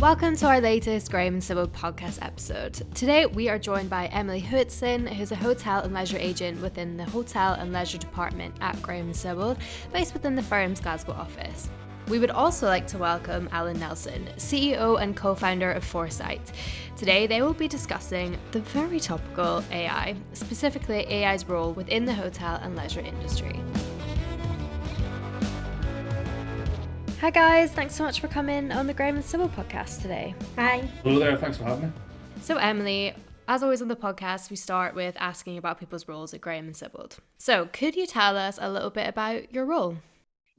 Welcome to our latest Graham Sibbald Podcast episode. Today we are joined by Emily Hewitson, who's a hotel and leisure agent within the Hotel and Leisure Department at Graham Sibbald, based within the firm's Glasgow office. We would also like to welcome Allan Nelson, CEO and co-founder of Foresight. Today they will be discussing the very topical AI, specifically AI's role within the hotel and leisure industry. Hi guys, thanks so much for coming on the Graham Sibbald Podcast today. Hi. Hello there, thanks for having me. So Emily, as always on the podcast, we start with asking about people's roles at Graham Sibbald. So could you tell us a little bit about your role?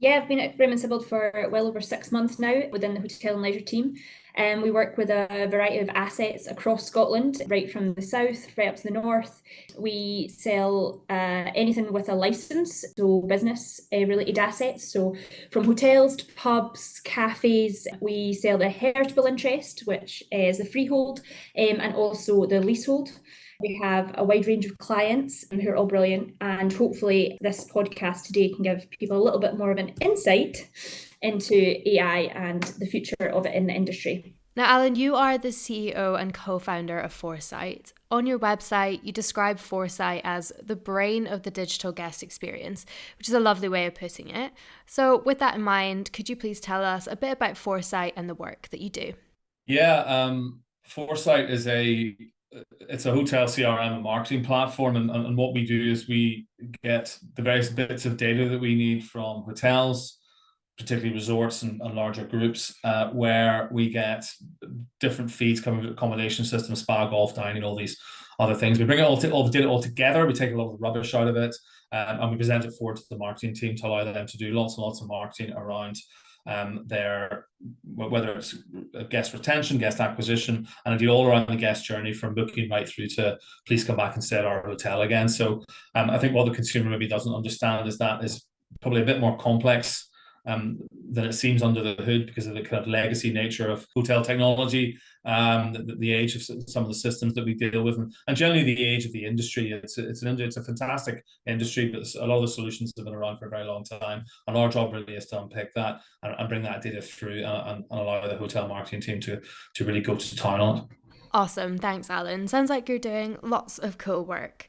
Yeah, I've been at Graham Sibbald for well over 6 months now within the hotel and leisure team. We work with a variety of assets across Scotland, right from the south right up to the north. We sell anything with a licence, so business related assets. So from hotels to pubs, cafes, we sell the heritable interest, which is the freehold, and also the leasehold. We have a wide range of clients who are all brilliant, and hopefully this podcast today can give people a little bit more of an insight into AI and the future of it in the industry. Now, Allan, you are the CEO and co-founder of Foresight. On your website, you describe Foresight as the brain of the digital guest experience, which is a lovely way of putting it. So with that in mind, could you please tell us a bit about Foresight and the work that you do? Yeah, Foresight is it's a hotel CRM and marketing platform, and what we do is we get the various bits of data that we need from hotels, particularly resorts and larger groups, where we get different feeds coming from accommodation systems, spa, golf, dining, all these other things. We bring all the data all together, we take a lot of the rubbish out of it, and we present it forward to the marketing team to allow them to do lots and lots of marketing around their, whether it's guest retention, guest acquisition, and indeed all around the guest journey from booking right through to please come back and stay at our hotel again. So I think what the consumer maybe doesn't understand is that is probably a bit more complex than it seems under the hood, because of the kind of legacy nature of hotel technology, the age of some of the systems that we deal with, and generally the age of the industry. It's a fantastic industry, but a lot of the solutions have been around for a very long time, and our job really is to unpick that and bring that data through and allow the hotel marketing team to really go to town on it. Awesome, thanks Allan. Sounds like you're doing lots of cool work.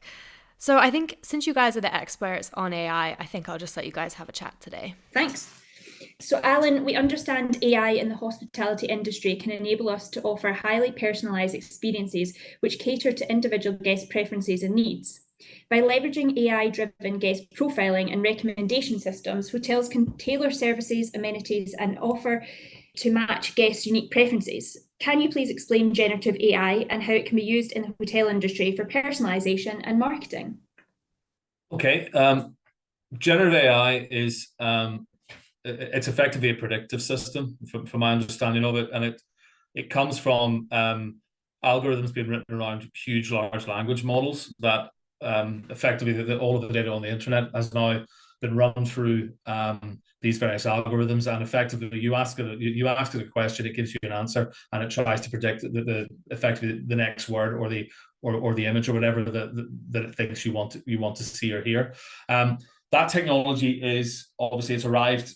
So I think since you guys are the experts on AI, I think I'll just let you guys have a chat today. Thanks. So Allan, we understand AI in the hospitality industry can enable us to offer highly personalised experiences which cater to individual guest preferences and needs. By leveraging AI-driven guest profiling and recommendation systems, hotels can tailor services, amenities and offer to match guests' unique preferences. Can you please explain generative AI and how it can be used in the hotel industry for personalisation and marketing? Okay, generative AI is it's effectively a predictive system, from my understanding of it, and it comes from algorithms being written around huge large language models that effectively all of the data on the internet has now been run through these various algorithms, and effectively you ask it a question, it gives you an answer, and it tries to predict effectively the next word or the image or whatever that it thinks you want to see or hear. That technology is obviously, it's arrived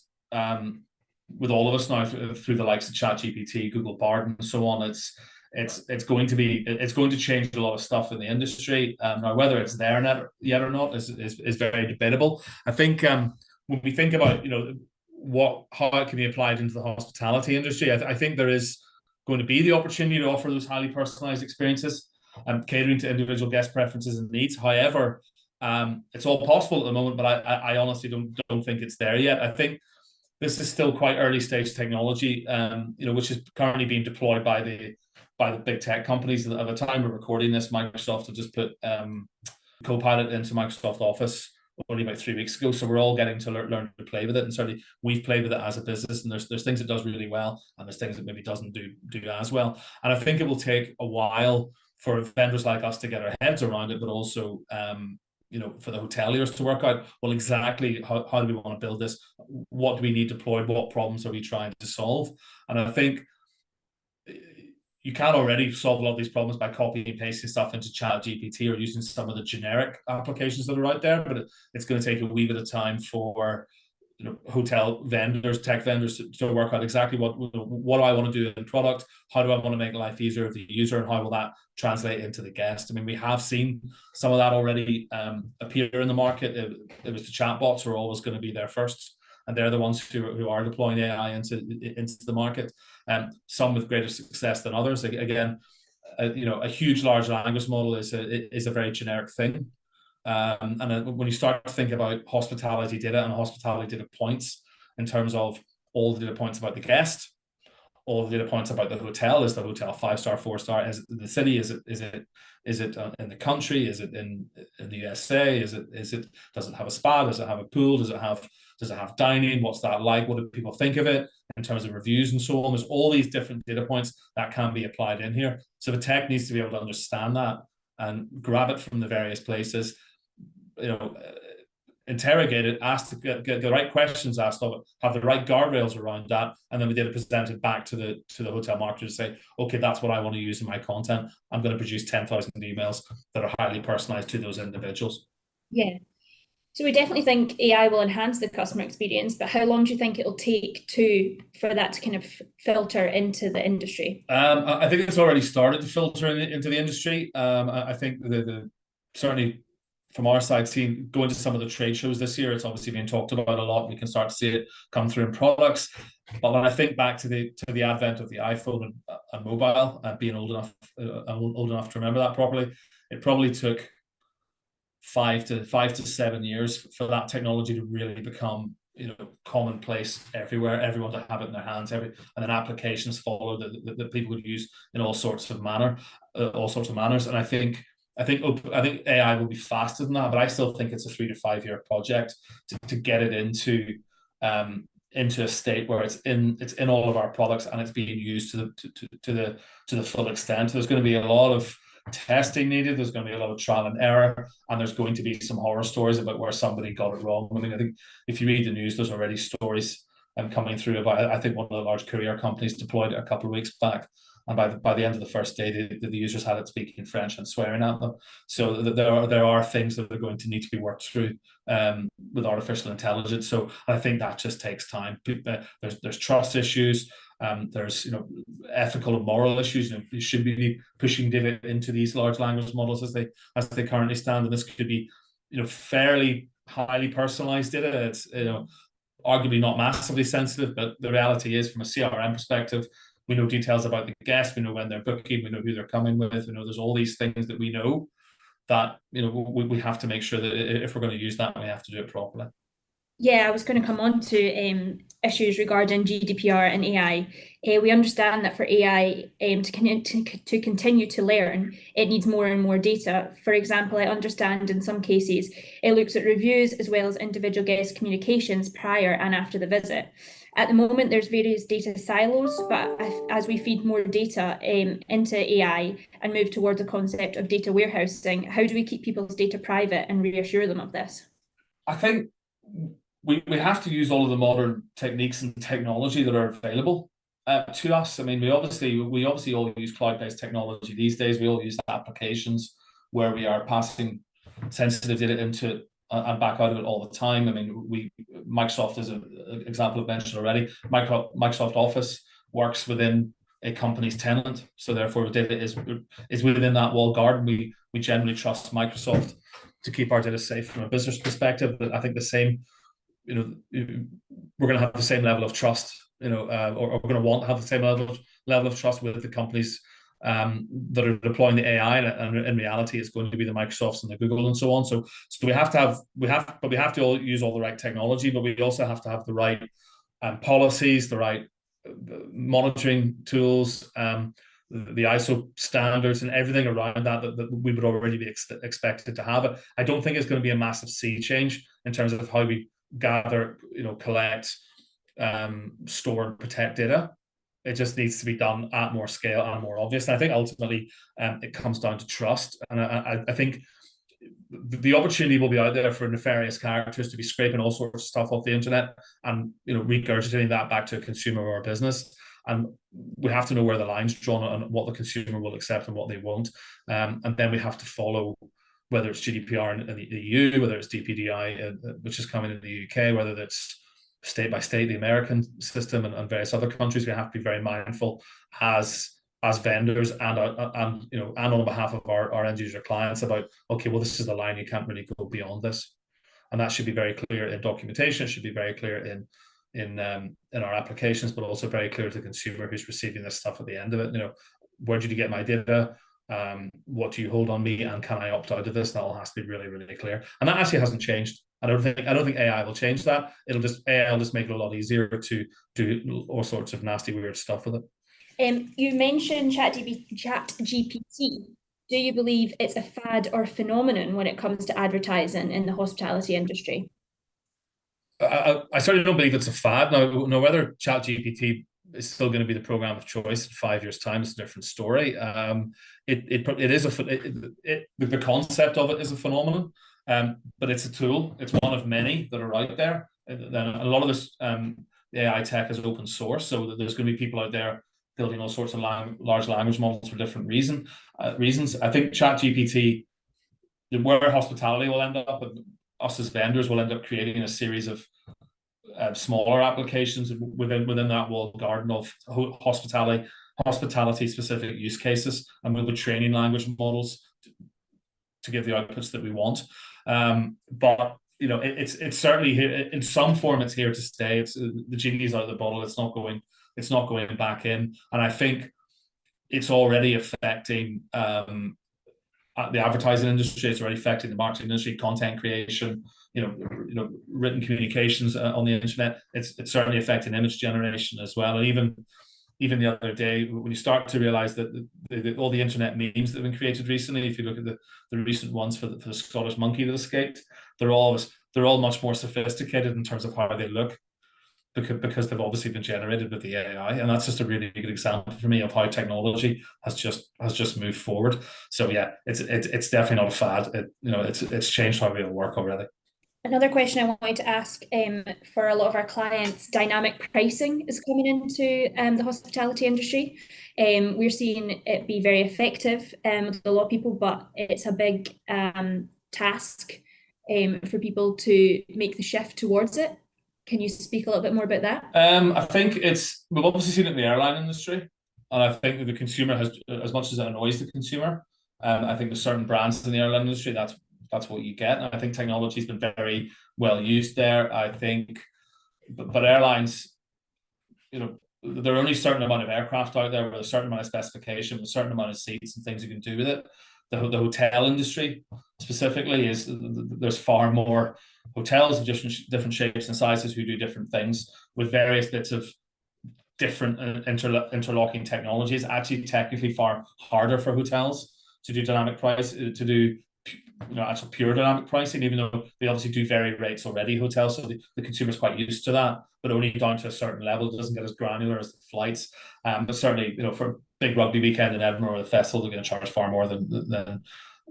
with all of us now through the likes of ChatGPT, Google Bard, and so on. It's going to change a lot of stuff in the industry. Now, whether it's there yet or not is very debatable. I think when we think about how it can be applied into the hospitality industry, I think there is going to be the opportunity to offer those highly personalized experiences, catering to individual guest preferences and needs. However, it's all possible at the moment, but I honestly don't think it's there yet. I think this is still quite early stage technology, which is currently being deployed by the big tech companies. At the time we're recording this, Microsoft have just put Copilot into Microsoft Office only about 3 weeks ago, so we're all getting to learn to play with it, and certainly we've played with it as a business, and there's things it does really well, and there's things it maybe doesn't do as well. And I think it will take a while for vendors like us to get our heads around it, but also for the hoteliers to work out, well, exactly how do we want to build this? What do we need deployed? What problems are we trying to solve? And I think you can already solve a lot of these problems by copying and pasting stuff into ChatGPT or using some of the generic applications that are out there, but it's going to take a wee bit of time for hotel vendors, tech vendors to work out exactly what do I want to do in product, how do I want to make life easier for the user, and how will that translate into the guest. I mean, we have seen some of that already appear in the market. It was the chatbots are always going to be there first, and they're the ones who are deploying AI into the market. Some with greater success than others. Again, a huge large language model is a very generic thing. And when you start to think about hospitality data and hospitality data points in terms of all the data points about the guest, all the data points about the hotel, is the hotel 5-star, 4-star, is it the city, is it in the country, is it in the USA, is it does it have a spa, does it have a pool, does it have dining, what's that like, what do people think of it in terms of reviews and so on. There's all these different data points that can be applied in here, so the tech needs to be able to understand that and grab it from the various places, interrogate it, get the right questions asked of it, have the right guardrails around that, and then the data presented back to the hotel marketer to say, okay, that's what I want to use in my content. I'm going to produce 10,000 emails that are highly personalized to those individuals. Yeah. So we definitely think AI will enhance the customer experience, but how long do you think it'll take for that to kind of filter into the industry? I think it's already started to filter into the industry. I think the certainly from our side, going to some of the trade shows this year, it's obviously being talked about a lot. We can start to see it come through in products. But when I think back to the advent of the iPhone and mobile, being old enough to remember that properly, it probably took 5 to 7 years for that technology to really become commonplace everywhere, everyone to have it in their hands, and then applications follow that people would use in all sorts of manners. And I think AI will be faster than that, but I still think it's a 3 to 5 year project to get it into a state where it's in all of our products and it's being used to the full extent. There's going to be a lot of testing needed. There's going to be a lot of trial and error, and there's going to be some horror stories about where somebody got it wrong. I mean, I think if you read the news, there's already stories coming through about, I think one of the large courier companies deployed it a couple of weeks back, and by the end of the first day, the users had it speaking French and swearing at them. So there are things that are going to need to be worked through with artificial intelligence. So I think that just takes time. There's trust issues. There's ethical and moral issues. You should be pushing data into these large language models as they currently stand, and this could be fairly highly personalized data. It's arguably not massively sensitive, but the reality is, from a CRM perspective, we know details about the guest, we know when they're booking, we know who they're coming with, there's all these things that we know that we have to make sure that if we're going to use that, we have to do it properly. Yeah, I was going to come on to issues regarding GDPR and AI. We understand that for AI to continue to learn, it needs more and more data. For example, I understand in some cases it looks at reviews as well as individual guest communications prior and after the visit. At the moment, there's various data silos, but as we feed more data into AI and move towards the concept of data warehousing, how do we keep people's data private and reassure them of this? I think we have to use all of the modern techniques and technology that are available to us. I mean, we obviously all use cloud-based technology these days. We all use applications where we are passing sensitive data into it and back out of it all the time. I mean, Microsoft is an example I've mentioned already. Microsoft Office works within a company's tenant, so therefore data is within that walled garden. We generally trust Microsoft to keep our data safe from a business perspective. But I think the same, we're going to have the same level of trust, or we're going to want to have the same level of trust with the companies that are deploying the AI, and in reality, it's going to be the Microsofts and the Google and so on. So we have to all use all the right technology, but we also have to have the right policies, the right monitoring tools, the ISO standards, and everything around that we would already be expected to have it. I don't think it's going to be a massive sea change in terms of how we gather, collect, store, and protect data. It just needs to be done at more scale and more obvious. And I think ultimately it comes down to trust. And I think the opportunity will be out there for nefarious characters to be scraping all sorts of stuff off the internet and regurgitating that back to a consumer or a business. And we have to know where the line's drawn on what the consumer will accept and what they won't. And then we have to follow, whether it's GDPR in the EU, whether it's DPDI, which is coming in the UK, whether it's state by state, the American system and various other countries. We have to be very mindful as vendors and on behalf of our end user clients about, okay, well, this is the line, you can't really go beyond this. And that should be very clear in documentation. It should be very clear in our applications, but also very clear to the consumer who's receiving this stuff at the end of it. Where did you get my data? What do you hold on me, and can I opt out of this? That all has to be really, really clear. And that actually hasn't changed. I don't think AI will change that. AI will just make it a lot easier to do all sorts of nasty, weird stuff with it. You mentioned ChatGPT. Do you believe it's a fad or phenomenon when it comes to advertising in the hospitality industry? I certainly don't believe it's a fad. Now whether ChatGPT is still going to be the program of choice in 5 years' time is a different story. The concept of it is a phenomenon, but it's a tool. It's one of many that are out there. And a lot of this AI tech is open source, so there's going to be people out there building all sorts of large language models for different reasons. I think ChatGPT, where hospitality will end up, and us as vendors will end up creating a series of smaller applications within that walled garden of hospitality specific use cases, and we'll be training language models to give the outputs that we want. But it's certainly here in some form. It's here to stay. It's the genie's out of the bottle. It's not going back in. And I think it's already affecting the advertising industry. It's already affecting the marketing industry, content creation, written communications on the internet. It's certainly affecting image generation as well. And even the other day, when you start to realize that all the internet memes that have been created recently, if you look at the recent ones for the Scottish monkey that escaped, they're all much more sophisticated in terms of how they look, because they've obviously been generated with the AI. And that's just a really good example for me of how technology has just moved forward. So yeah, it's definitely not a fad. It's changed how we all work already. Another question I wanted to ask, for a lot of our clients, dynamic pricing is coming into the hospitality industry. We're seeing it be very effective with a lot of people, but it's a big task for people to make the shift towards it. Can you speak a little bit more about that? I think we've obviously seen it in the airline industry, and I think that the consumer has, as much as it annoys the consumer, I think there's certain brands in the airline industry that's what you get. And I think technology has been very well used there. I think, but airlines, there are only a certain amount of aircraft out there with a certain amount of specification, with a certain amount of seats and things you can do with it. The hotel industry specifically there's far more hotels of different shapes and sizes who do different things with various bits of different interlocking technologies. Actually, technically far harder for hotels to do dynamic price, to do actual pure dynamic pricing, even though they obviously do vary rates already, hotels, so the consumer's quite used to that, but only down to a certain level. It doesn't get as granular as the flights, but certainly for a big rugby weekend in Edinburgh or the festival, they're going to charge far more than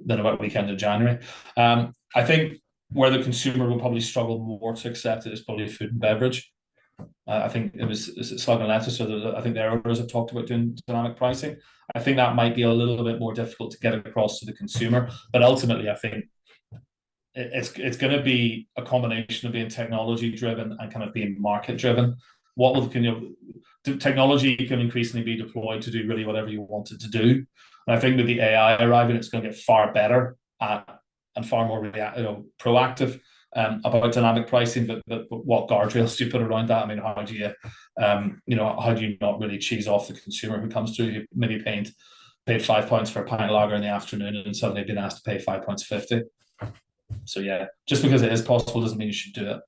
a weekend in January. I think where the consumer will probably struggle more to accept it is probably food and beverage. I think it was Slug and Lettuce, so I think their owners have talked about doing dynamic pricing. I think that might be a little bit more difficult to get across to the consumer, but ultimately I think it's going to be a combination of being technology driven and kind of being market driven. Technology can increasingly be deployed to do really whatever you want it to do. And I think with the AI arriving, it's going to get far better at and far more proactive about dynamic pricing. But what guardrails do you put around that? I mean, how do you not really cheese off the consumer who comes through? You maybe paid £5 for a pint of lager in the afternoon and suddenly been asked to pay £5.50. So yeah, just because it is possible doesn't mean you should do it.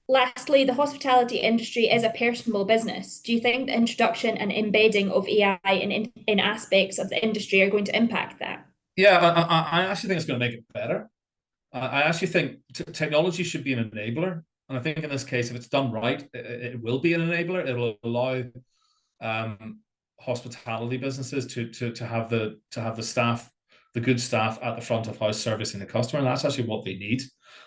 Lastly, the hospitality industry is a personable business. Do you think the introduction and embedding of AI in aspects of the industry are going to impact that? Yeah, I actually think it's going to make it better. I actually think technology should be an enabler. And I think in this case, if it's done right, it will be an enabler. It will allow hospitality businesses to have the staff, the good staff at the front of house servicing the customer. And that's actually what they need.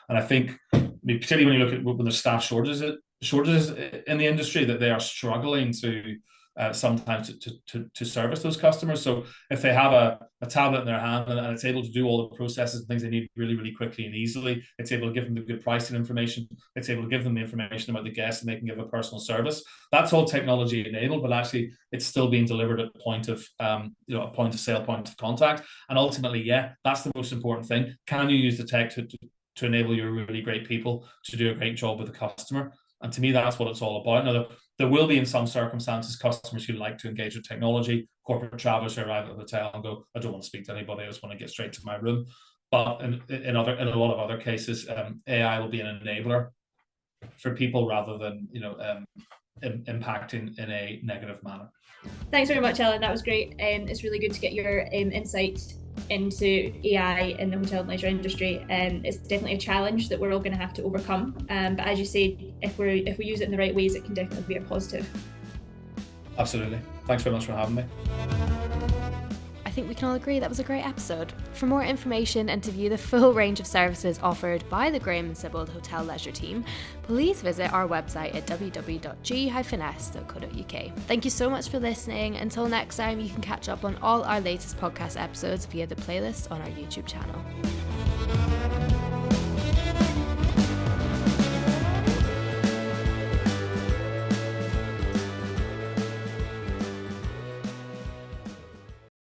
And I think, particularly when you look at when there's staff shortages in the industry, that they are struggling to sometimes to service those customers. So if they have a tablet in their hand and it's able to do all the processes and things they need really, really quickly and easily, it's able to give them the good pricing information, it's able to give them the information about the guests, and they can give a personal service. That's all technology enabled, but actually it's still being delivered at the point of a point of sale, point of contact. And ultimately, yeah, that's the most important thing. Can you use the tech to enable your really great people to do a great job with the customer? And to me, that's what it's all about. Now, there will be, in some circumstances, customers who like to engage with technology, corporate travelers who arrive at the hotel and go, I don't want to speak to anybody, I just want to get straight to my room. But in a lot of other cases, AI will be an enabler for people rather than impacting in a negative manner. Thanks very much, Allan. That was great. It's really good to get your insight into AI in the hotel and leisure industry. It's definitely a challenge that we're all going to have to overcome. But as you say, if we use it in the right ways, it can definitely be a positive. Absolutely. Thanks very much for having me. I think we can all agree that was a great episode. For more information and to view the full range of services offered by the Graham Sibbald Hotel Leisure team, please visit our website at www.g-s.co.uk. Thank you so much for listening. Until next time, you can catch up on all our latest podcast episodes via the playlist on our YouTube channel.